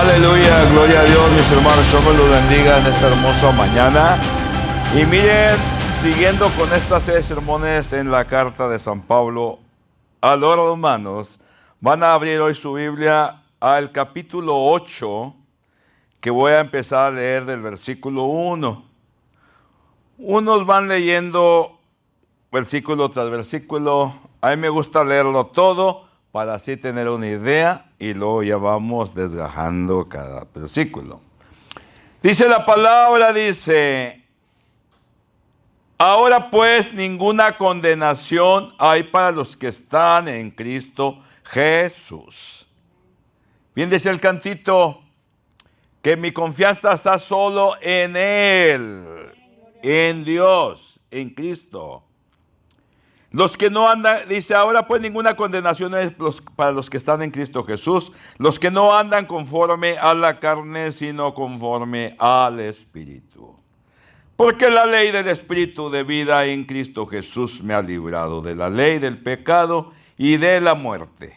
Aleluya, gloria a Dios, mis hermanos. Dios me los bendiga en esta hermosa mañana. Y miren, siguiendo con esta serie de sermones en la carta de San Pablo a los romanos, van a abrir hoy su Biblia al capítulo 8, que voy a empezar a leer del versículo 1. Unos van leyendo versículo tras versículo. A mí me gusta leerlo todo para así tener una idea y luego ya vamos desgajando cada versículo. Dice la palabra, ahora pues ninguna condenación hay para los que están en Cristo Jesús. Bien dice el cantito, que mi confianza está solo en Él, en Dios, en Cristo. Los que no andan, dice, ahora pues ninguna condenación es para los que están en Cristo Jesús, los que no andan conforme a la carne, sino conforme al Espíritu. Porque la ley del Espíritu de vida en Cristo Jesús me ha librado de la ley del pecado y de la muerte.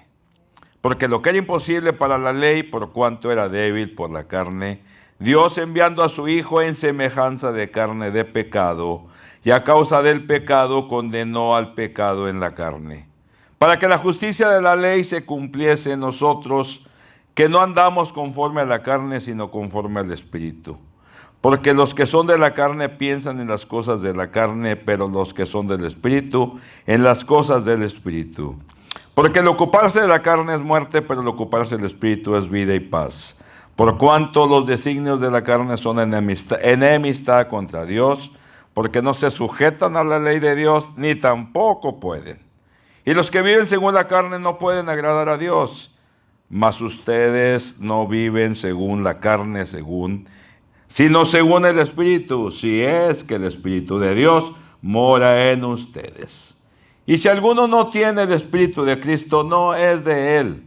Porque lo que era imposible para la ley, por cuanto era débil por la carne, Dios enviando a su Hijo en semejanza de carne de pecado, y a causa del pecado condenó al pecado en la carne, para que la justicia de la ley se cumpliese en nosotros, que no andamos conforme a la carne, sino conforme al Espíritu. Porque los que son de la carne piensan en las cosas de la carne, pero los que son del Espíritu, en las cosas del Espíritu. Porque el ocuparse de la carne es muerte, pero el ocuparse del Espíritu es vida y paz. Por cuanto los designios de la carne son enemistad contra Dios, porque no se sujetan a la ley de Dios, ni tampoco pueden. Y los que viven según la carne no pueden agradar a Dios. Mas ustedes no viven según la carne, sino según el Espíritu, si es que el Espíritu de Dios mora en ustedes. Y si alguno no tiene el Espíritu de Cristo, no es de él.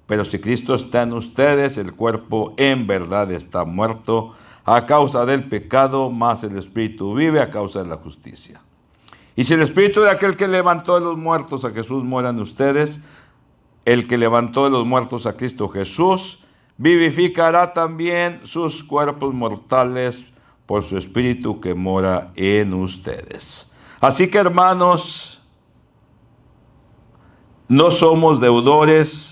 Pero si Cristo está en ustedes, el cuerpo en verdad está muerto a causa del pecado, mas el Espíritu vive a causa de la justicia. Y si el Espíritu de aquel que levantó de los muertos a Jesús mora en ustedes, el que levantó de los muertos a Cristo Jesús, vivificará también sus cuerpos mortales por su Espíritu que mora en ustedes. Así que, hermanos, no somos deudores.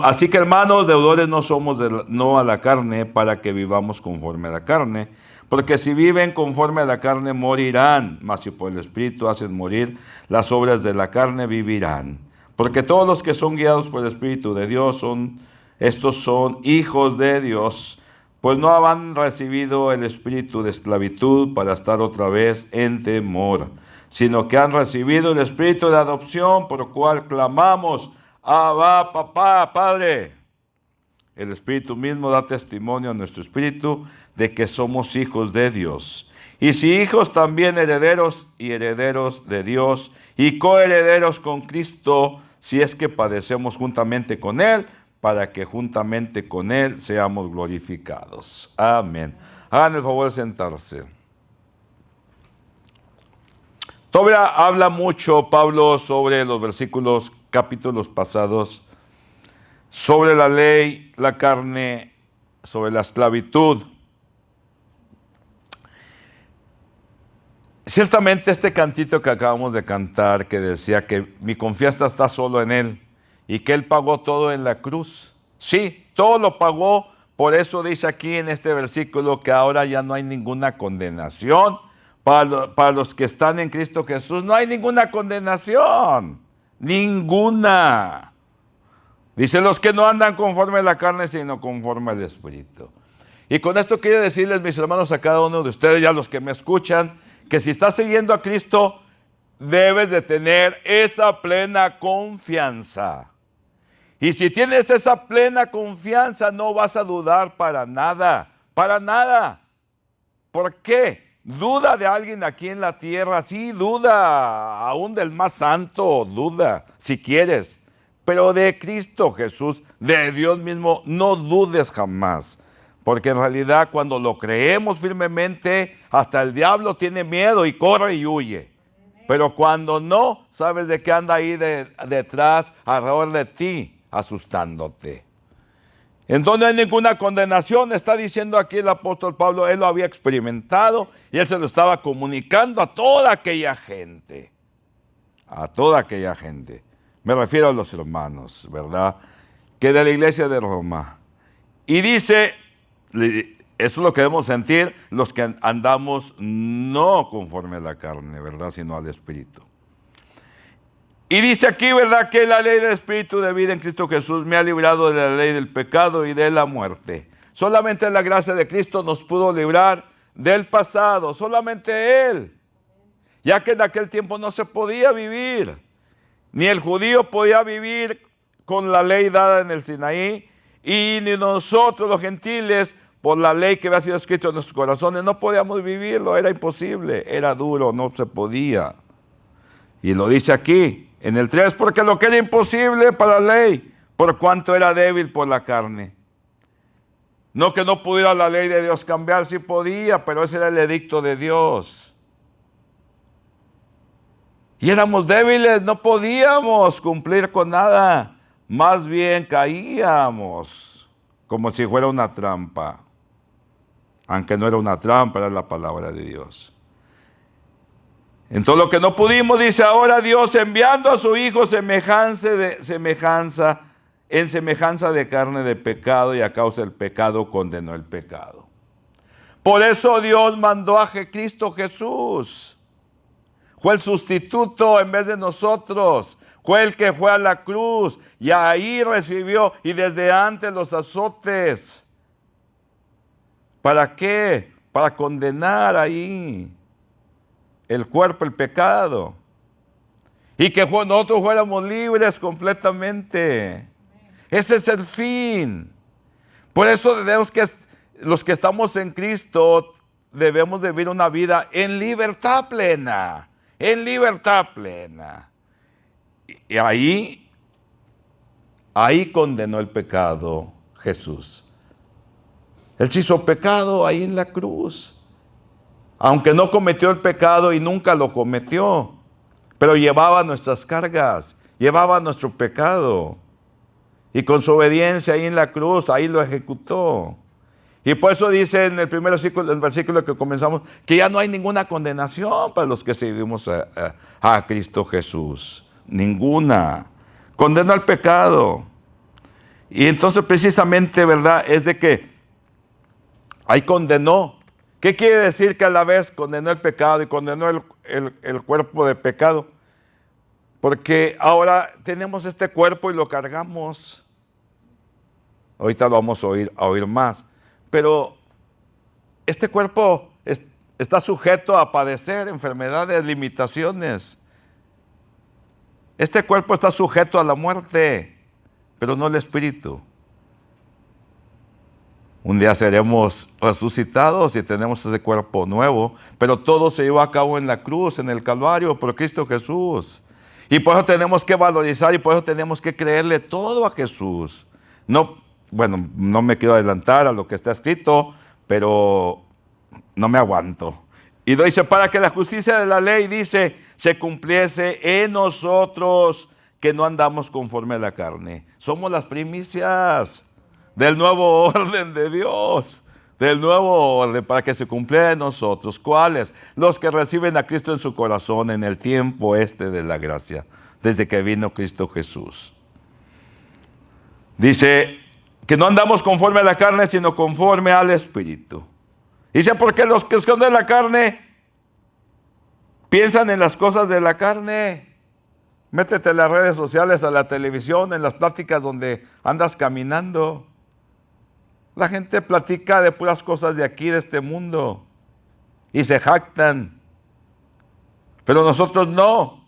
Así que, hermanos, deudores no somos no a la carne, para que vivamos conforme a la carne. Porque si viven conforme a la carne, morirán. Mas si por el Espíritu hacen morir las obras de la carne, vivirán. Porque todos los que son guiados por el Espíritu de Dios, estos son hijos de Dios. Pues no han recibido el espíritu de esclavitud para estar otra vez en temor, sino que han recibido el espíritu de adopción, por el cual clamamos, Abba, papá, Padre. El Espíritu mismo da testimonio a nuestro espíritu de que somos hijos de Dios. Y si hijos, también herederos, y herederos de Dios, y coherederos con Cristo, si es que padecemos juntamente con Él, para que juntamente con Él seamos glorificados. Amén. Hagan el favor de sentarse. Todavía habla mucho Pablo sobre los capítulos pasados, sobre la ley, la carne, sobre la esclavitud. Ciertamente este cantito que acabamos de cantar, que decía que mi confianza está solo en Él y que Él pagó todo en la cruz. Sí, todo lo pagó, por eso dice aquí en este versículo que ahora ya no hay ninguna condenación. Para los que están en Cristo Jesús no hay ninguna condenación, ninguna. Dice, los que no andan conforme a la carne, sino conforme al Espíritu. Y con esto quiero decirles, mis hermanos, a cada uno de ustedes y a los que me escuchan, que si estás siguiendo a Cristo, debes de tener esa plena confianza. Y si tienes esa plena confianza, no vas a dudar para nada, para nada. ¿Por qué? Duda de alguien aquí en la tierra, sí, duda, aún del más santo, duda, si quieres. Pero de Cristo Jesús, de Dios mismo, no dudes jamás. Porque en realidad cuando lo creemos firmemente, hasta el diablo tiene miedo y corre y huye. Pero cuando no, sabes de qué anda ahí detrás, alrededor de ti. asustándote. Entonces no hay ninguna condenación, está diciendo aquí el apóstol Pablo, él lo había experimentado y él se lo estaba comunicando a toda aquella gente. A toda aquella gente. Me refiero a los hermanos, ¿verdad? Que de la iglesia de Roma. Y dice, eso lo que debemos sentir los que andamos no conforme a la carne, ¿verdad? Sino al Espíritu. Y dice aquí, ¿verdad? Que la ley del Espíritu de vida en Cristo Jesús me ha librado de la ley del pecado y de la muerte. Solamente la gracia de Cristo nos pudo librar del pasado, solamente Él. Ya que en aquel tiempo no se podía vivir, ni el judío podía vivir con la ley dada en el Sinaí, y ni nosotros los gentiles, por la ley que había sido escrita en nuestros corazones, no podíamos vivirlo, era imposible, era duro, no se podía. Y lo dice aquí, en el 3, porque lo que era imposible para la ley, por cuanto era débil por la carne. No que no pudiera la ley de Dios cambiar, sí podía, pero ese era el edicto de Dios. Y éramos débiles, no podíamos cumplir con nada. Más bien caíamos, como si fuera una trampa. Aunque no era una trampa, era la palabra de Dios. Entonces lo que no pudimos, dice ahora Dios, enviando a su Hijo en semejanza de carne de pecado, y a causa del pecado condenó el pecado. Por eso Dios mandó a Cristo Jesús. Fue el sustituto en vez de nosotros. Fue el que fue a la cruz y ahí recibió, y desde antes, los azotes. ¿Para qué? Para condenar ahí el cuerpo, el pecado. Y que nosotros fuéramos libres completamente. Ese es el fin. Por eso debemos los que estamos en Cristo, debemos de vivir una vida en libertad plena. En libertad plena. Y ahí condenó el pecado Jesús. Él se hizo pecado ahí en la cruz. Aunque no cometió el pecado y nunca lo cometió, pero llevaba nuestras cargas, llevaba nuestro pecado. Y con su obediencia ahí en la cruz, ahí lo ejecutó. Y por eso dice en el primer versículo, el versículo que comenzamos, que ya no hay ninguna condenación para los que seguimos a Cristo Jesús. Ninguna. Condenó el pecado. Y entonces precisamente, ¿verdad? Es de que ahí condenó. ¿Qué quiere decir que a la vez condenó el pecado y condenó el cuerpo de pecado? Porque ahora tenemos este cuerpo y lo cargamos. Ahorita lo vamos a oír más. Pero este cuerpo está sujeto a padecer enfermedades, limitaciones. Este cuerpo está sujeto a la muerte, pero no el espíritu. Un día seremos resucitados y tenemos ese cuerpo nuevo, pero todo se llevó a cabo en la cruz, en el Calvario, por Cristo Jesús. Y por eso tenemos que valorizar y por eso tenemos que creerle todo a Jesús. No me quiero adelantar a lo que está escrito, pero no me aguanto. Y lo dice, para que la justicia de la ley, dice, se cumpliese en nosotros, que no andamos conforme a la carne. Somos las primicias del nuevo orden de Dios, del nuevo orden para que se cumpliera en nosotros. ¿Cuáles? Los que reciben a Cristo en su corazón en el tiempo de la gracia, desde que vino Cristo Jesús. Dice que no andamos conforme a la carne, sino conforme al Espíritu. Dice, porque los que esconden la carne piensan en las cosas de la carne. Métete en las redes sociales, a la televisión, en las pláticas donde andas caminando. La gente platica de puras cosas de aquí, de este mundo, y se jactan. Pero nosotros no.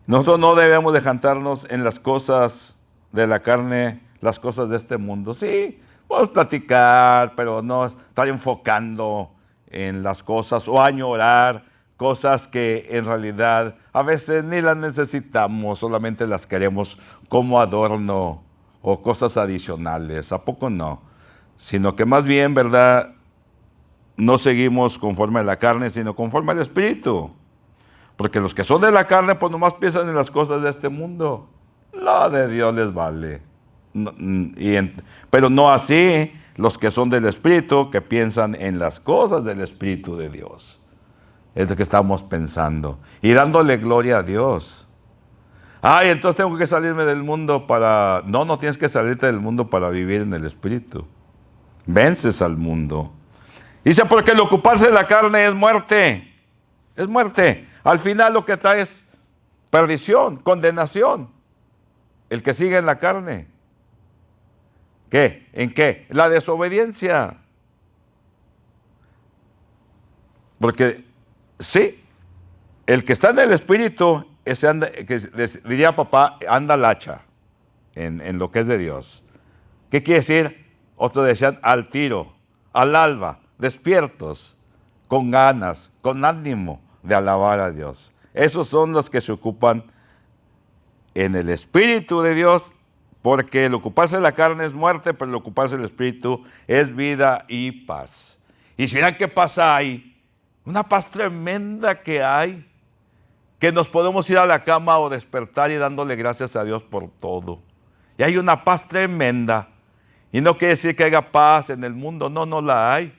Nosotros no debemos de jactarnos en las cosas de la carne, las cosas de este mundo. Sí, podemos platicar, pero no estar enfocando en las cosas o añorar cosas que en realidad a veces ni las necesitamos, solamente las queremos como adorno o cosas adicionales. ¿A poco no? Sino que más bien, ¿verdad? No seguimos conforme a la carne, sino conforme al Espíritu. Porque los que son de la carne, pues nomás piensan en las cosas de este mundo. lo de Dios les vale. Pero no así los que son del Espíritu, que piensan en las cosas del Espíritu de Dios. Es lo que estamos pensando. Y dándole gloria a Dios. Ay, entonces tengo que salirme del mundo para... No, no tienes que salirte del mundo para vivir en el Espíritu. Vences al mundo. Dice, porque el ocuparse de la carne es muerte. Es muerte. Al final lo que trae es perdición, condenación. El que sigue en la carne. ¿Qué? ¿En qué? La desobediencia. Porque, sí, el que está en el Espíritu, ese anda, que diría papá, anda al hacha en lo que es de Dios. ¿Qué quiere decir? Otros decían al tiro, al alba, despiertos, con ganas, con ánimo de alabar a Dios. Esos son los que se ocupan en el Espíritu de Dios, porque el ocuparse de la carne es muerte, pero el ocuparse del Espíritu es vida y paz. Y si vean qué pasa ahí, una paz tremenda que hay, que nos podemos ir a la cama o despertar y dándole gracias a Dios por todo. Y hay una paz tremenda. Y no quiere decir que haya paz en el mundo, no, no la hay.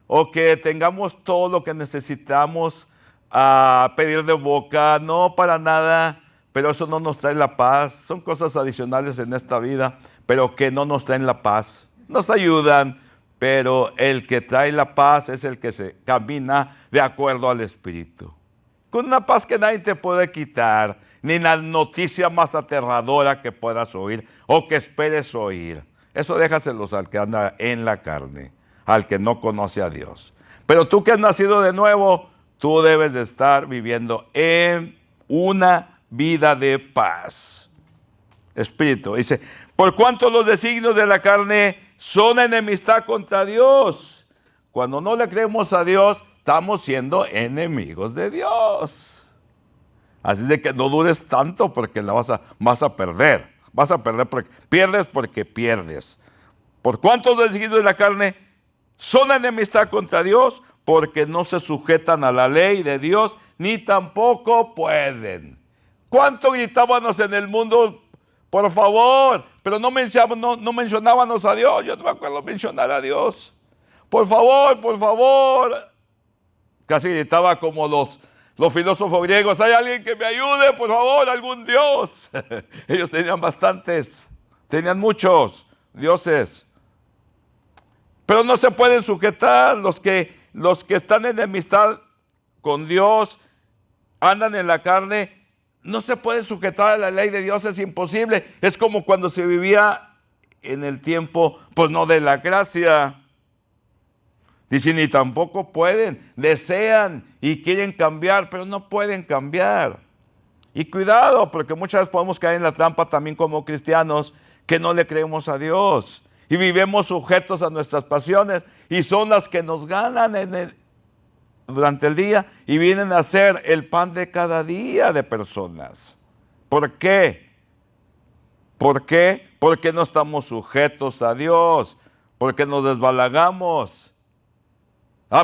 O que tengamos todo lo que necesitamos a pedir de boca, no, para nada. Pero eso no nos trae la paz. Son cosas adicionales en esta vida, pero que no nos traen la paz. Nos ayudan, pero el que trae la paz es el que se camina de acuerdo al Espíritu. Con una paz que nadie te puede quitar, ni la noticia más aterradora que puedas oír o que esperes oír. Eso déjaselos al que anda en la carne, al que no conoce a Dios. Pero tú que has nacido de nuevo, tú debes de estar viviendo en una vida de paz. Espíritu. Dice, por cuanto los designios de la carne son enemistad contra Dios. Cuando no le creemos a Dios, estamos siendo enemigos de Dios. Así de que no dures tanto porque la vas a perder. Vas a perder porque pierdes. Por cuanto los designios de la carne son enemistad contra Dios, porque no se sujetan a la ley de Dios, ni tampoco pueden. ¿Cuánto gritábamos en el mundo? Por favor, pero no mencionábamos a Dios. Yo no me acuerdo mencionar a Dios. Por favor, por favor. Casi gritaba como los filósofos griegos, hay alguien que me ayude, por favor, algún dios. Ellos tenían bastantes, tenían muchos dioses. Pero no se pueden sujetar. Los que están en enemistad con Dios, andan en la carne, no se pueden sujetar a la ley de Dios, es imposible. Es como cuando se vivía en el tiempo, pues no de la gracia. Dice, ni tampoco pueden, desean y quieren cambiar, pero no pueden cambiar. Y cuidado, porque muchas veces podemos caer en la trampa también como cristianos, que no le creemos a Dios. Y vivimos sujetos a nuestras pasiones, y son las que nos ganan durante el día, y vienen a ser el pan de cada día de personas. ¿Por qué? ¿Por qué? Porque no estamos sujetos a Dios, porque nos desbalagamos.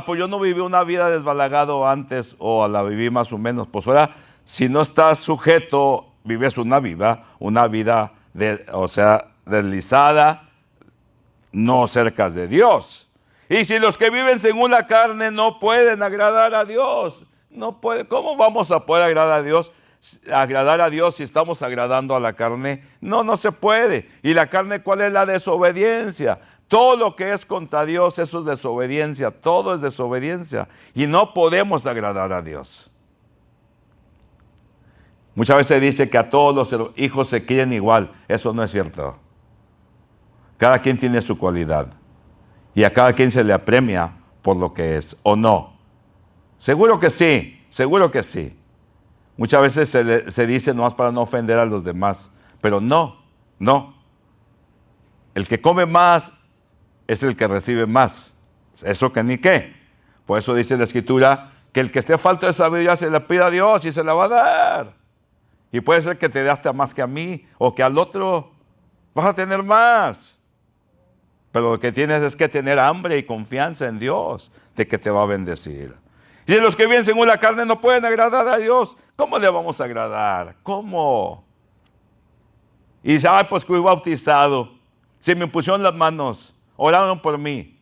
Pues yo no viví una vida desbalagado antes, o la viví más o menos. Pues ahora, si no estás sujeto, vives una vida deslizada, no cerca de Dios. Y si los que viven según la carne no pueden agradar a Dios, no pueden, ¿cómo vamos a poder agradar a Dios? Agradar a Dios si estamos agradando a la carne. No, no se puede. ¿Y la carne cuál es? La desobediencia. Todo lo que es contra Dios, eso es desobediencia. Todo es desobediencia. Y no podemos agradar a Dios. Muchas veces se dice que a todos los hijos se quieren igual. Eso no es cierto. Cada quien tiene su cualidad. Y a cada quien se le apremia por lo que es, ¿o no? Seguro que sí, seguro que sí. Muchas veces se dice nomás para no ofender a los demás. Pero no. El que come más es el que recibe más. Eso que ni qué. Por eso dice la Escritura que el que esté falto de sabiduría se le pida a Dios y se la va a dar. Y puede ser que te dé hasta más que a mí o que al otro. Vas a tener más. Pero lo que tienes es que tener hambre y confianza en Dios de que te va a bendecir. Y los que viven según la carne no pueden agradar a Dios, ¿cómo le vamos a agradar? ¿Cómo? Y dice, ay, pues que fui bautizado. Se me pusieron las manos, oraron por mí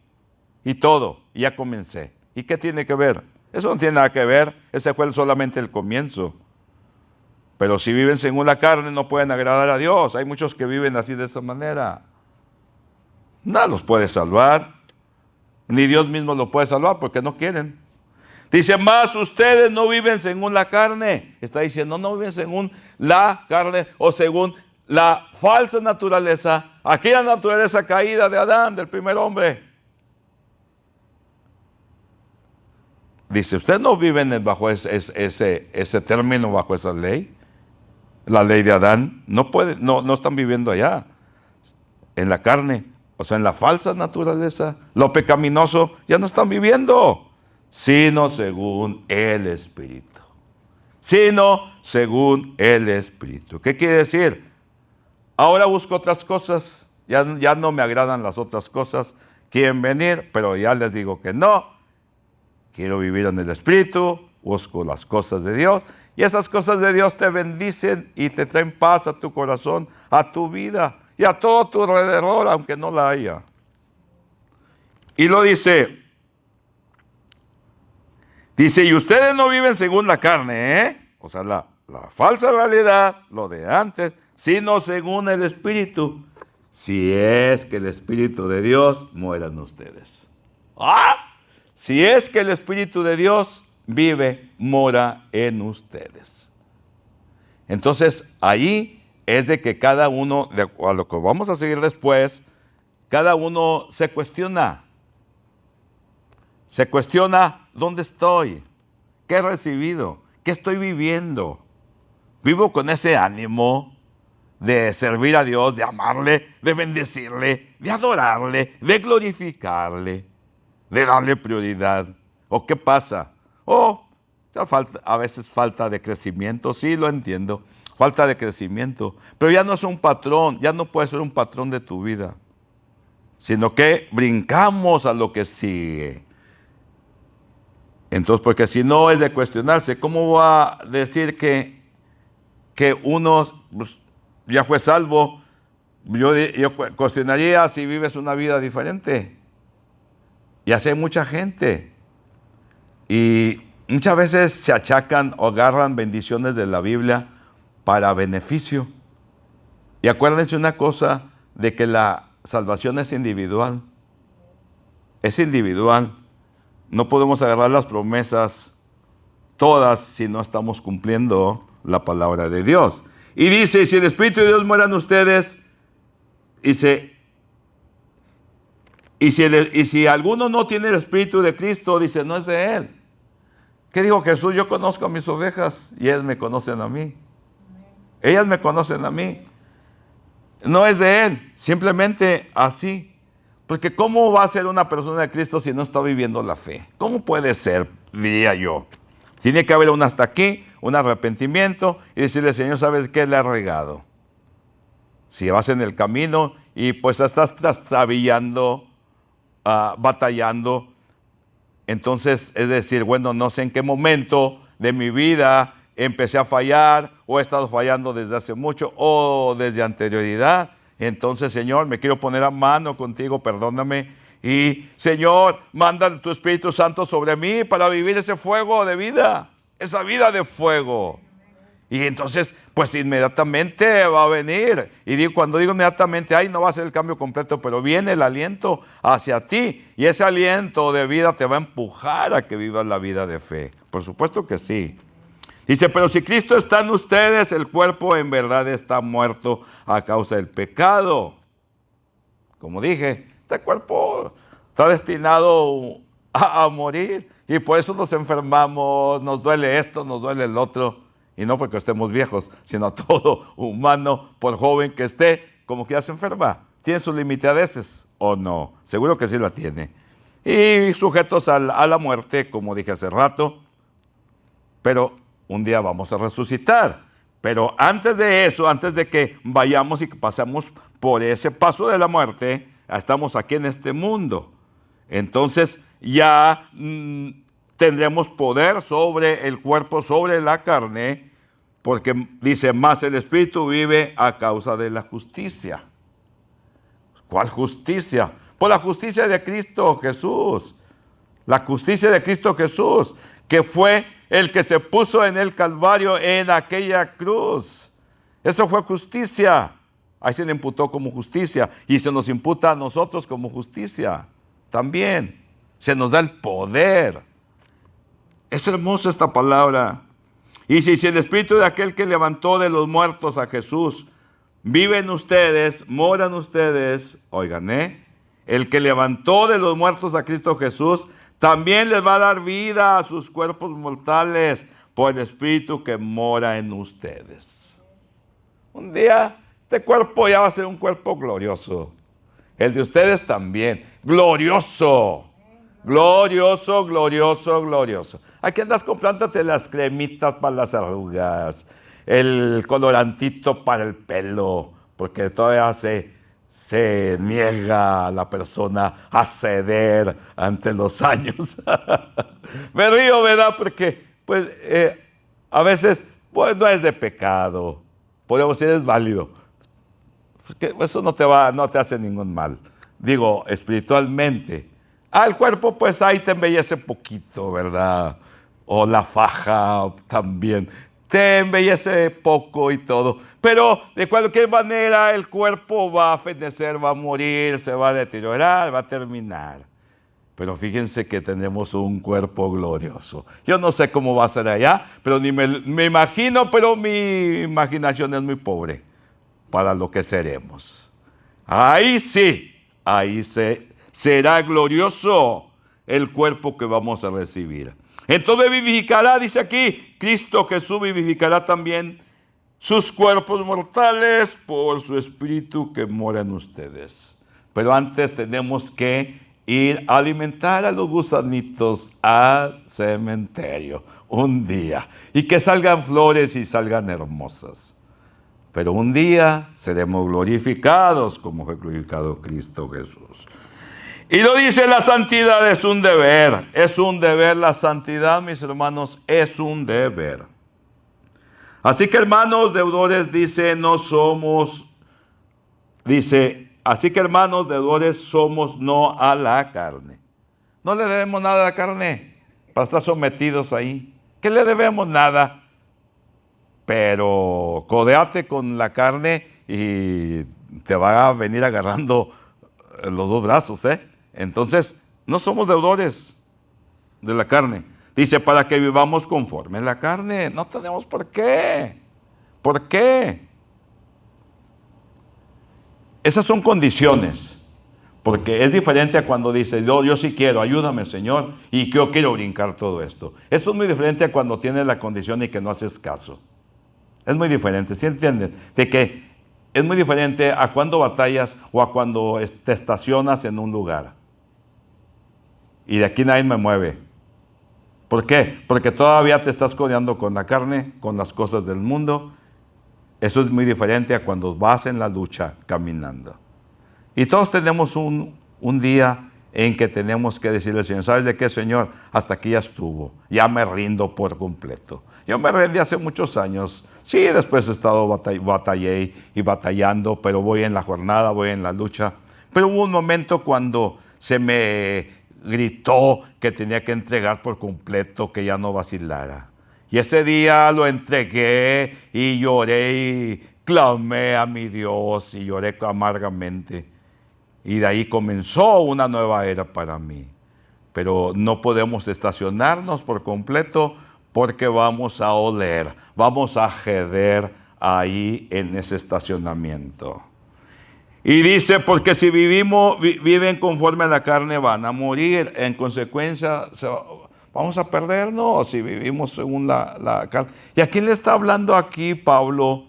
y todo. Y ya comencé. ¿Y qué tiene que ver? Eso no tiene nada que ver. Ese fue solamente el comienzo. Pero si viven según la carne no pueden agradar a Dios. Hay muchos que viven así de esa manera. Nada los puede salvar. Ni Dios mismo los puede salvar porque no quieren. Dice, más ustedes no viven según la carne. Está diciendo, no viven según la carne o según la falsa naturaleza. Aquella naturaleza caída de Adán, del primer hombre. Dice, ustedes no viven bajo ese término, bajo esa ley. La ley de Adán. No están viviendo allá. En la carne. O sea, en la falsa naturaleza. Lo pecaminoso ya no están viviendo. Sino según el Espíritu. Sino según el Espíritu. ¿Qué quiere decir? Ahora busco otras cosas. Ya no me agradan las otras cosas. Quieren venir, pero ya les digo que no. Quiero vivir en el Espíritu. Busco las cosas de Dios. Y esas cosas de Dios te bendicen y te traen paz a tu corazón, a tu vida y a todo tu alrededor, aunque no la haya. Y lo dice, y ustedes no viven según la carne, o sea, la falsa realidad, lo de antes, sino según el Espíritu, si es que el Espíritu de Dios mora en ustedes. Si es que el Espíritu de Dios vive, mora en ustedes. Entonces, ahí es de que cada uno, a lo que vamos a seguir después, cada uno se cuestiona. Se cuestiona, ¿dónde estoy? ¿Qué he recibido? ¿Qué estoy viviendo? ¿Vivo con ese ánimo de servir a Dios, de amarle, de bendecirle, de adorarle, de glorificarle, de darle prioridad? ¿O qué pasa? A veces falta de crecimiento, sí lo entiendo, falta de crecimiento, pero ya no es un patrón, ya no puede ser un patrón de tu vida, sino que brincamos a lo que sigue. Entonces, porque si no es de cuestionarse, ¿cómo va a decir que uno pues, ya fue salvo? Yo cuestionaría si vives una vida diferente. Y así hay mucha gente. Y muchas veces se achacan o agarran bendiciones de la Biblia para beneficio. Y acuérdense una cosa, de que la salvación es individual. Es individual. No podemos agarrar las promesas todas si no estamos cumpliendo la palabra de Dios. Y dice, si el Espíritu de Dios muera en ustedes, dice, y si alguno no tiene el Espíritu de Cristo, dice, no es de Él. ¿Qué dijo Jesús? Yo conozco a mis ovejas y ellas me conocen a mí. Ellas me conocen a mí. No es de Él, simplemente así. Porque ¿cómo va a ser una persona de Cristo si no está viviendo la fe? ¿Cómo puede ser? Diría yo. Tiene que haber un hasta aquí, un arrepentimiento y decirle, Señor, ¿sabes qué? Le he regado. Si vas en el camino y pues estás trastabillando, batallando, entonces es decir, bueno, no sé en qué momento de mi vida empecé a fallar o he estado fallando desde hace mucho o desde anterioridad. Entonces, Señor, me quiero poner a mano contigo, perdóname. Y, Señor, manda tu Espíritu Santo sobre mí para vivir ese fuego de vida, esa vida de fuego. Y entonces, pues inmediatamente va a venir. Y cuando digo inmediatamente, no va a ser el cambio completo, pero viene el aliento hacia ti. Y ese aliento de vida te va a empujar a que vivas la vida de fe. Por supuesto que sí. Dice, pero si Cristo está en ustedes, el cuerpo en verdad está muerto a causa del pecado. Como dije, este cuerpo está destinado a morir. Y por eso nos enfermamos, nos duele esto, nos duele el otro. Y no porque estemos viejos, sino a todo humano, por joven que esté, como que ya se enferma. ¿Tiene sus limitadeces o no? Seguro que sí la tiene. Y sujetos a la muerte, como dije hace rato. Pero un día vamos a resucitar. Pero antes de eso, antes de que vayamos y que pasemos por ese paso de la muerte, estamos aquí en este mundo. Entonces ya tendremos poder sobre el cuerpo, sobre la carne, porque dice, más el Espíritu vive a causa de la justicia. ¿Cuál justicia? Por la justicia de Cristo Jesús. La justicia de Cristo Jesús, que fue el que se puso en el Calvario en aquella cruz. Eso fue justicia. Ahí se le imputó como justicia y se nos imputa a nosotros como justicia. También se nos da el poder. Es hermosa esta palabra. Y si el Espíritu de aquel que levantó de los muertos a Jesús vive en ustedes, moran ustedes, oigan, el que levantó de los muertos a Cristo Jesús, también les va a dar vida a sus cuerpos mortales por el Espíritu que mora en ustedes. Un día este cuerpo ya va a ser un cuerpo glorioso. El de ustedes también. Glorioso. Glorioso, glorioso, glorioso. Aquí andas comprándote las cremitas para las arrugas, el colorantito para el pelo, porque todavía se niega a la persona a ceder ante los años. Me río, ¿verdad? Porque pues a veces pues, no es de pecado. Podemos decir es válido. Porque eso no te hace ningún mal. Digo, espiritualmente. El cuerpo pues ahí te embellece poquito, ¿verdad? O la faja también. Te embellece poco y todo. Pero de cualquier manera el cuerpo va a fenecer, va a morir, se va a deteriorar, va a terminar. Pero fíjense que tenemos un cuerpo glorioso. Yo no sé cómo va a ser allá, pero ni me imagino, pero mi imaginación es muy pobre para lo que seremos. Ahí sí, será glorioso el cuerpo que vamos a recibir. Entonces vivificará, dice aquí, Cristo Jesús vivificará también sus cuerpos mortales por su Espíritu que mora en ustedes. Pero antes tenemos que ir a alimentar a los gusanitos al cementerio un día. Y que salgan flores y salgan hermosas. Pero un día seremos glorificados como fue glorificado Cristo Jesús. Y lo dice, la santidad es un deber. Es un deber la santidad, mis hermanos, es un deber. Así que hermanos deudores, así que hermanos deudores somos no a la carne. No le debemos nada a la carne para estar sometidos ahí. ¿Qué le debemos? Nada. Pero codéate con la carne y te va a venir agarrando los dos brazos, Entonces, no somos deudores de la carne. Dice, para que vivamos conforme a la carne. No tenemos por qué. ¿Por qué? Esas son condiciones. Porque es diferente a cuando dice, yo sí quiero, ayúdame, Señor, y yo quiero brincar todo esto. Esto es muy diferente a cuando tienes la condición y que no haces caso. Es muy diferente, ¿sí entienden? De que es muy diferente a cuando batallas o a cuando te estacionas en un lugar. Y de aquí nadie me mueve. ¿Por qué? Porque todavía te estás codeando con la carne, con las cosas del mundo. Eso es muy diferente a cuando vas en la lucha caminando. Y todos tenemos un día en que tenemos que decirle al Señor, ¿sabes de qué, Señor? Hasta aquí ya estuvo, ya me rindo por completo. Yo me rendí hace muchos años. Sí, después he estado batallé y batallando, pero voy en la jornada, voy en la lucha. Pero hubo un momento cuando se me gritó que tenía que entregar por completo, que ya no vacilara. Y ese día lo entregué y lloré y clamé a mi Dios y lloré amargamente. Y de ahí comenzó una nueva era para mí. Pero no podemos estacionarnos por completo porque vamos a oler, vamos a jeder ahí en ese estacionamiento. Y dice, porque si viven conforme a la carne van a morir. En consecuencia, vamos a perdernos si vivimos según la carne. ¿Y a quién le está hablando aquí Pablo?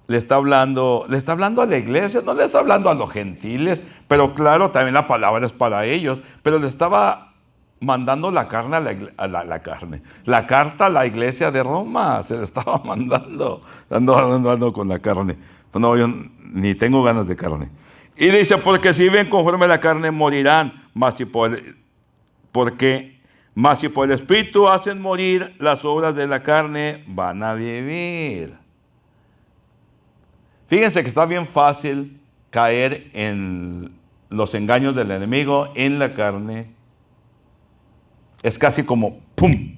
Le está hablando a la iglesia, no le está hablando a los gentiles, pero claro, también la palabra es para ellos, pero le estaba mandando la carta a la iglesia de Roma, se le estaba mandando, ando con la carne. No, yo ni tengo ganas de carne. Y dice, porque si viven conforme a la carne morirán, mas si porque Mas si por el Espíritu hacen morir las obras de la carne, van a vivir. Fíjense que está bien fácil caer en los engaños del enemigo en la carne. Es casi como ¡pum!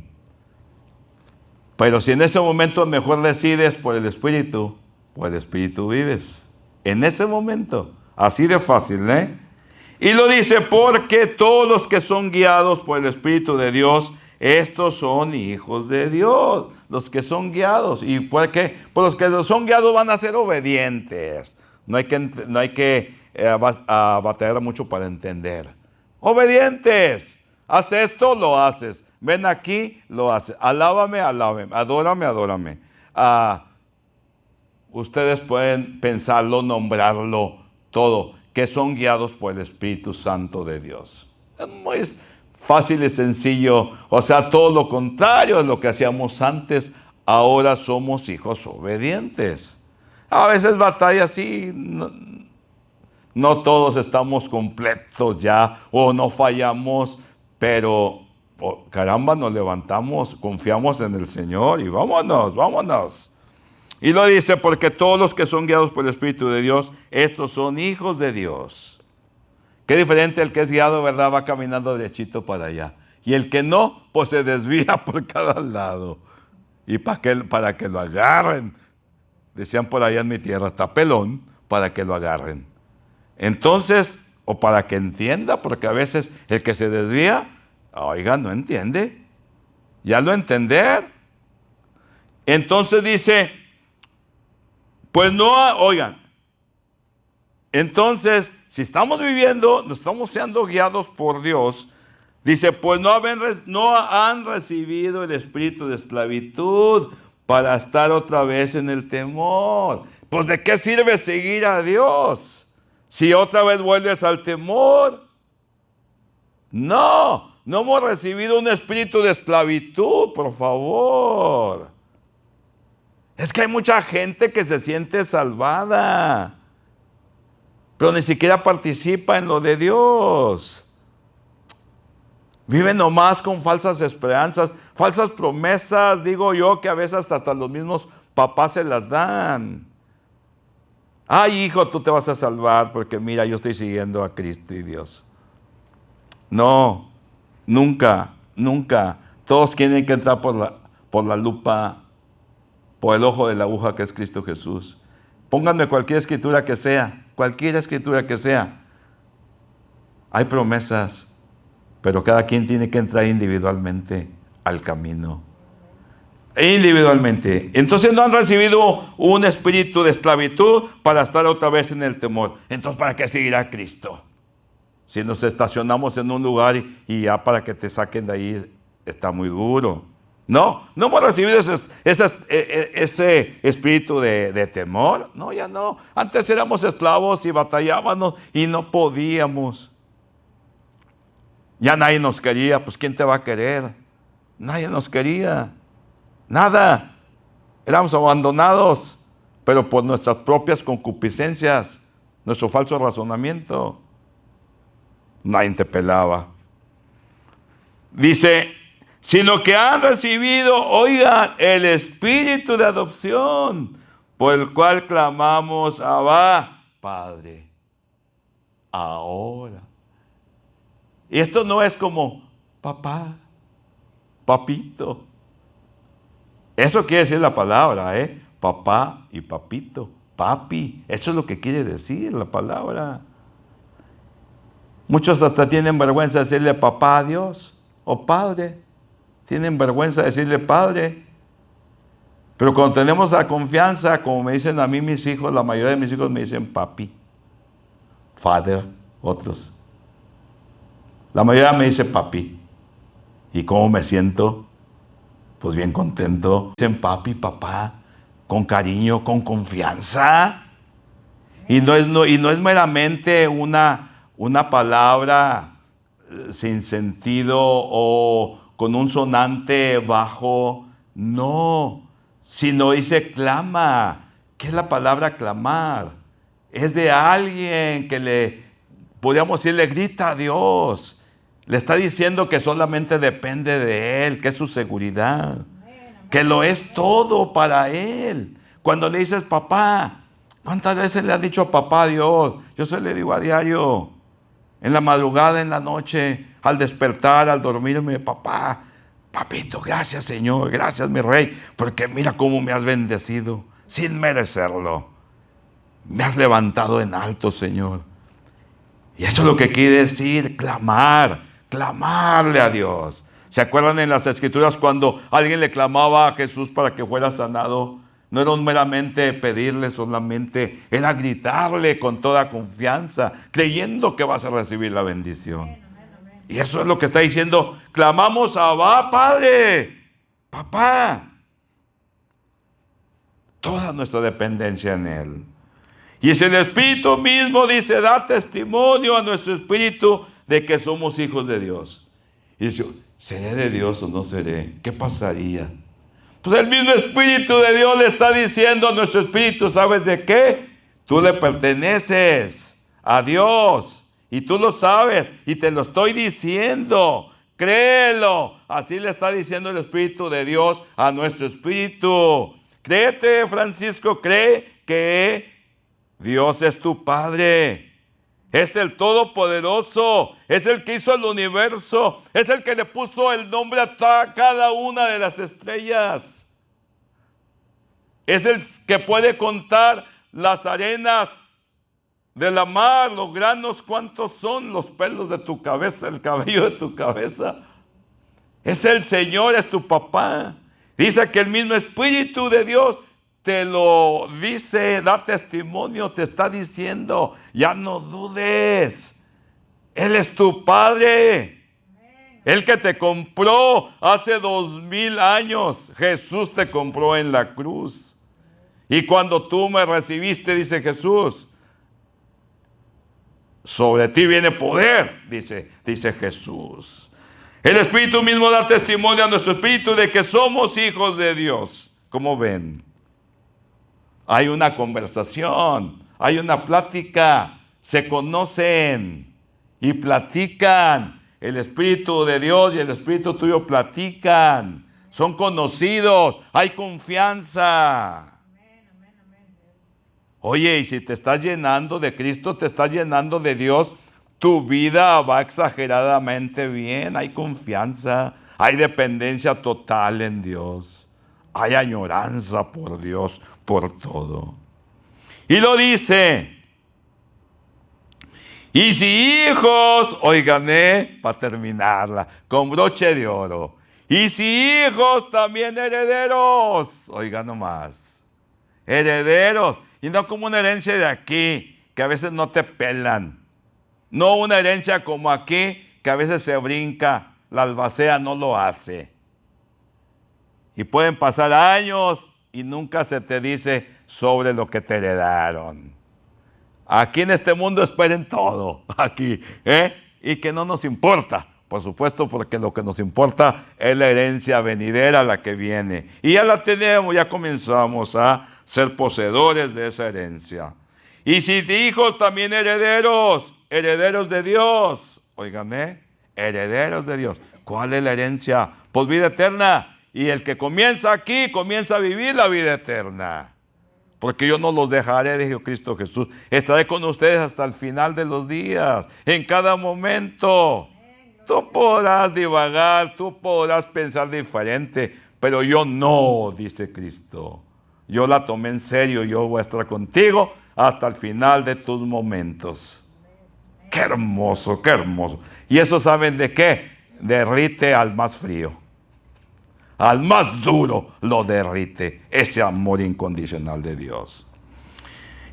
Pero si en ese momento mejor decides por el Espíritu vives. En ese momento, así de fácil, ¿eh? Y lo dice porque todos los que son guiados por el Espíritu de Dios, estos son hijos de Dios. Los que son guiados. ¿Y por qué? Pues los que son guiados van a ser obedientes. No hay que batallar mucho para entender. Obedientes. Haz esto, lo haces. Ven aquí, lo haces. Alábame, alábame. Adórame, adórame. Ustedes pueden pensarlo, nombrarlo, todo, que son guiados por el Espíritu Santo de Dios. Es muy fácil y sencillo. O sea, todo lo contrario de lo que hacíamos antes. Ahora somos hijos obedientes. A veces batalla así. No todos estamos completos ya o no fallamos, pero caramba, nos levantamos, confiamos en el Señor y vámonos, vámonos. Y lo dice porque todos los que son guiados por el Espíritu de Dios, estos son hijos de Dios. Qué diferente el que es guiado, ¿verdad? Va caminando derechito para allá. Y el que no, pues se desvía por cada lado. Y para que lo agarren. Decían por allá en mi tierra, está pelón, para que lo agarren. Entonces, o para que entienda, porque a veces el que se desvía, oiga, no entiende. Ya lo entender. Entonces dice, pues no, oigan, entonces, si estamos viviendo, no estamos siendo guiados por Dios, dice, pues no han recibido el espíritu de esclavitud para estar otra vez en el temor. Pues ¿de qué sirve seguir a Dios si otra vez vuelves al temor? No hemos recibido un espíritu de esclavitud, por favor. Es que hay mucha gente que se siente salvada, pero ni siquiera participa en lo de Dios. Viven nomás con falsas esperanzas, falsas promesas, digo yo, que a veces hasta los mismos papás se las dan. Ay, hijo, tú te vas a salvar porque mira, yo estoy siguiendo a Cristo y Dios. No, nunca, nunca. Todos tienen que entrar por la lupa, por el ojo de la aguja que es Cristo Jesús. Pónganme cualquier escritura que sea, cualquier escritura que sea. Hay promesas, pero cada quien tiene que entrar individualmente al camino. Individualmente. Entonces no han recibido un espíritu de esclavitud para estar otra vez en el temor. Entonces, ¿para qué seguir a Cristo? Si nos estacionamos en un lugar y ya para que te saquen de ahí está muy duro. No hemos recibido ese espíritu de temor. No, ya no. Antes éramos esclavos y batallábamos y no podíamos. Ya nadie nos quería. Pues ¿quién te va a querer? Nadie nos quería. Nada. Éramos abandonados, pero por nuestras propias concupiscencias, nuestro falso razonamiento. Nadie te pelaba. Dice, sino que han recibido, oigan, el espíritu de adopción, por el cual clamamos, Abba, Padre. Ahora. Y esto no es como, papá, papito. Eso quiere decir la palabra, papá y papito, papi. Eso es lo que quiere decir la palabra. Muchos hasta tienen vergüenza de decirle papá a Dios o padre. Tienen vergüenza de decirle padre. Pero cuando tenemos la confianza, como me dicen a mí mis hijos, la mayoría de mis hijos me dicen papi, father, otros. La mayoría me dice papi. ¿Y cómo me siento? Pues bien contento. Dicen papi, papá, con cariño, con confianza. Y no es meramente una palabra sin sentido o con un sonante bajo. No, sino dice clama. ¿Qué es la palabra clamar? Es de alguien que podríamos decirle, grita a Dios. Le está diciendo que solamente depende de Él, que es su seguridad, que lo es todo para Él. Cuando le dices papá, ¿cuántas veces le has dicho a papá a Dios? Yo se le digo a diario, en la madrugada, en la noche, al despertar, al dormirme, papá, papito, gracias Señor, gracias mi Rey, porque mira cómo me has bendecido, sin merecerlo. Me has levantado en alto, Señor. Y eso es lo que quiere decir clamar, clamarle a Dios. ¿Se acuerdan en las Escrituras cuando alguien le clamaba a Jesús para que fuera sanado? No era meramente pedirle solamente, era gritarle con toda confianza, creyendo que vas a recibir la bendición. Y eso es lo que está diciendo, clamamos a Abba, Padre, papá. Toda nuestra dependencia en Él. Y es el Espíritu mismo, dice, da testimonio a nuestro espíritu de que somos hijos de Dios. Y dice, ¿seré de Dios o no seré? ¿Qué pasaría? Pues el mismo Espíritu de Dios le está diciendo a nuestro espíritu, ¿sabes de qué? Tú le perteneces a Dios y tú lo sabes y te lo estoy diciendo. Créelo. Así le está diciendo el Espíritu de Dios a nuestro espíritu. Créete, Francisco, cree que Dios es tu Padre, es el Todopoderoso, es el que hizo el universo, es el que le puso el nombre a cada una de las estrellas. Es el que puede contar las arenas de la mar, los granos, cuántos son los pelos de tu cabeza, el cabello de tu cabeza. Es el Señor, es tu papá. Dice que el mismo Espíritu de Dios te lo dice, da testimonio, te está diciendo, ya no dudes. Él es tu Padre. El que te compró hace 2000 años. Jesús te compró en la cruz. Y cuando tú me recibiste, dice Jesús, sobre ti viene poder, dice Jesús. El Espíritu mismo da testimonio a nuestro espíritu de que somos hijos de Dios. ¿Cómo ven? Hay una conversación, hay una plática, se conocen y platican. El Espíritu de Dios y el Espíritu tuyo platican, son conocidos, hay confianza. Oye, y si te estás llenando de Cristo, te estás llenando de Dios, tu vida va exageradamente bien, hay confianza, hay dependencia total en Dios, hay añoranza por Dios, por todo. Y lo dice, y si hijos, oigan, para terminarla, con broche de oro, y si hijos también herederos, oigan nomás, herederos, y no como una herencia de aquí, que a veces no te pelan, no una herencia como aquí, que a veces se brinca, la albacea no lo hace. Y pueden pasar años y nunca se te dice sobre lo que te heredaron. Aquí en este mundo esperen todo, aquí, y que no nos importa, por supuesto, porque lo que nos importa es la herencia venidera, la que viene. Y ya la tenemos, ya comenzamos a ser poseedores de esa herencia. Y si hijos también herederos, herederos de Dios, oigan, herederos de Dios. ¿Cuál es la herencia? Pues vida eterna. Y el que comienza aquí, comienza a vivir la vida eterna. Porque yo no los dejaré, dijo Cristo Jesús. Estaré con ustedes hasta el final de los días, en cada momento. Tú podrás divagar, tú podrás pensar diferente, pero yo no, dice Cristo. Yo la tomé en serio, yo voy a estar contigo hasta el final de tus momentos. Qué hermoso, qué hermoso. ¿Y eso saben de qué? Derrite al más frío. Al más duro lo derrite ese amor incondicional de Dios.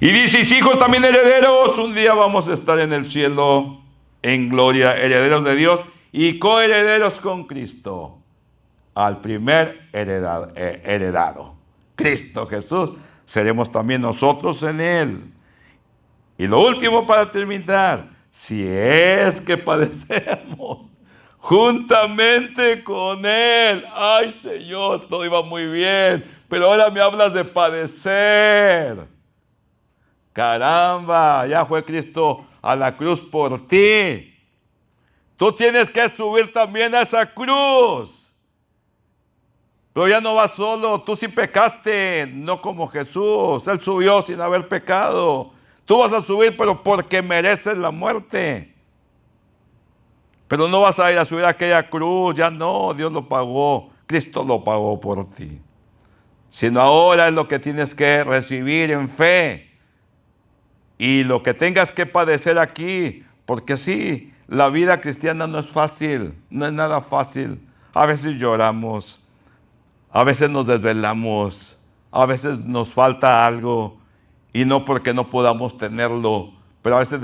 Y dice, hijos también herederos, un día vamos a estar en el cielo en gloria, herederos de Dios y coherederos con Cristo, al primer heredado, Cristo Jesús, seremos también nosotros en Él. Y lo último para terminar, si es que padecemos juntamente con Él. Ay, Señor, todo iba muy bien, pero ahora me hablas de padecer. Caramba, ya fue Cristo a la cruz por ti. Tú tienes que subir también a esa cruz. Pero ya no vas solo, tú sí pecaste, no como Jesús. Él subió sin haber pecado. Tú vas a subir, pero porque mereces la muerte. Pero no vas a ir a subir a aquella cruz, ya no, Dios lo pagó. Cristo lo pagó por ti. Sino ahora es lo que tienes que recibir en fe. Y lo que tengas que padecer aquí, porque sí, la vida cristiana no es fácil, no es nada fácil. A veces lloramos, a veces nos desvelamos, a veces nos falta algo, y no porque no podamos tenerlo, pero a veces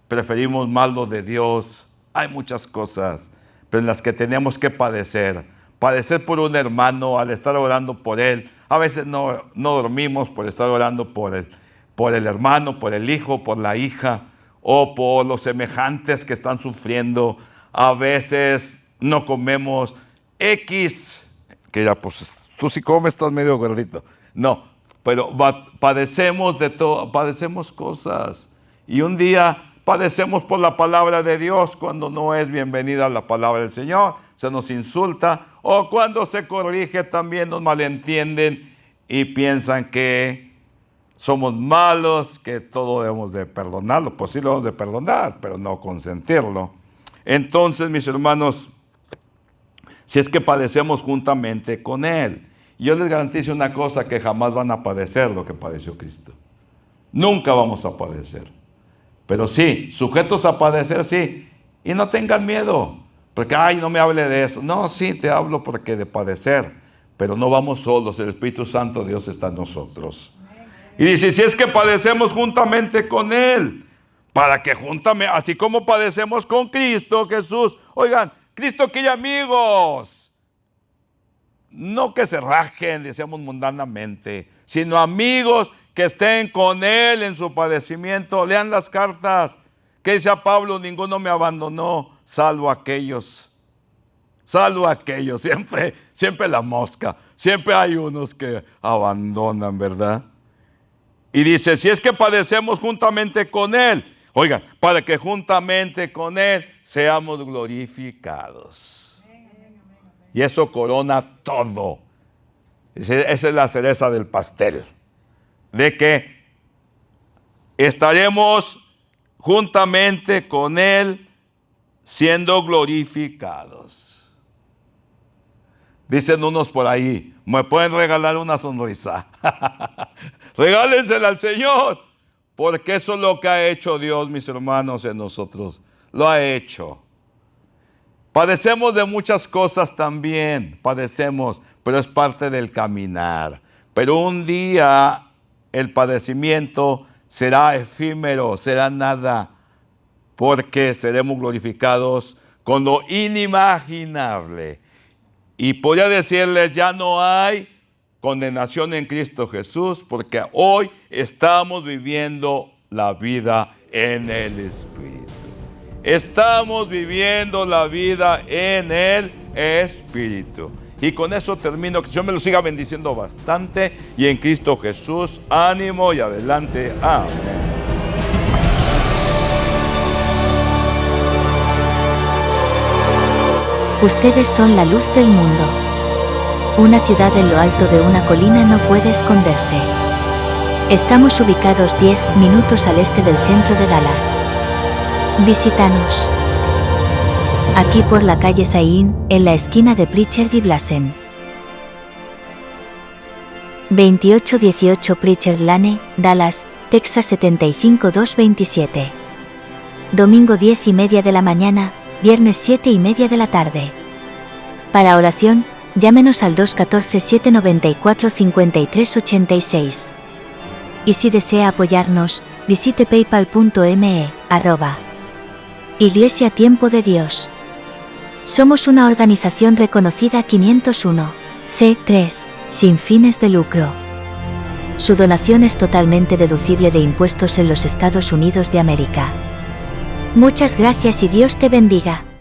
preferimos más lo de Dios. Hay muchas cosas, pero en las que tenemos que padecer. Padecer por un hermano al estar orando por él. A veces no dormimos por estar orando por el hermano, por el hijo, por la hija, o por los semejantes que están sufriendo. A veces no comemos X, que ya pues tú si comes estás medio gordito. No, pero padecemos de todo, padecemos cosas. Y un día padecemos por la palabra de Dios cuando no es bienvenida la palabra del Señor, se nos insulta, o cuando se corrige también nos malentienden y piensan que somos malos, que todo debemos de perdonarlo. Pues sí lo debemos de perdonar, pero no consentirlo. Entonces, mis hermanos, si es que padecemos juntamente con Él, yo les garantizo una cosa, que jamás van a padecer lo que padeció Cristo. Nunca vamos a padecer. Pero sí, sujetos a padecer, sí. Y no tengan miedo, porque, ay, no me hable de eso. No, sí, te hablo porque de padecer, pero no vamos solos, el Espíritu Santo de Dios está en nosotros. Y dice, si es que padecemos juntamente con Él, para que juntamente, así como padecemos con Cristo Jesús. Oigan, Cristo quiere amigos. No que se rajen, decíamos mundanamente, sino amigos que estén con Él en su padecimiento. Lean las cartas. ¿Qué dice a Pablo? Ninguno me abandonó, salvo aquellos. Salvo aquellos. Siempre la mosca. Siempre hay unos que abandonan, ¿verdad? Y dice, si es que padecemos juntamente con Él, oigan, para que juntamente con Él seamos glorificados. Y eso corona todo. Esa es la cereza del pastel. De que estaremos juntamente con Él siendo glorificados. Dicen unos por ahí, me pueden regalar una sonrisa. Regálensela al Señor, porque eso es lo que ha hecho Dios, mis hermanos, en nosotros. Lo ha hecho. Padecemos de muchas cosas también, padecemos, pero es parte del caminar. Pero un día el padecimiento será efímero, será nada, porque seremos glorificados con lo inimaginable. Y podría decirles, ya no hay condenación en Cristo Jesús, porque hoy estamos viviendo la vida en el Espíritu. Estamos viviendo la vida en el Espíritu. Y con eso termino, que Dios me lo siga bendiciendo bastante. Y en Cristo Jesús, ánimo y adelante. Amén. Ustedes son la luz del mundo. Una ciudad en lo alto de una colina no puede esconderse. Estamos ubicados 10 minutos al este del centro de Dallas. Visítanos. Aquí por la calle Sain, en la esquina de Pritchard y Blasen. 2818 Pritchard Lane, Dallas, Texas 75227. Domingo 10:30 de la mañana, viernes 7:30 de la tarde. Para oración, llámenos al 214-794-5386. Y si desea apoyarnos, visite paypal.me, Iglesia Tiempo de Dios. Somos una organización reconocida 501, C3, sin fines de lucro. Su donación es totalmente deducible de impuestos en los Estados Unidos de América. Muchas gracias y Dios te bendiga.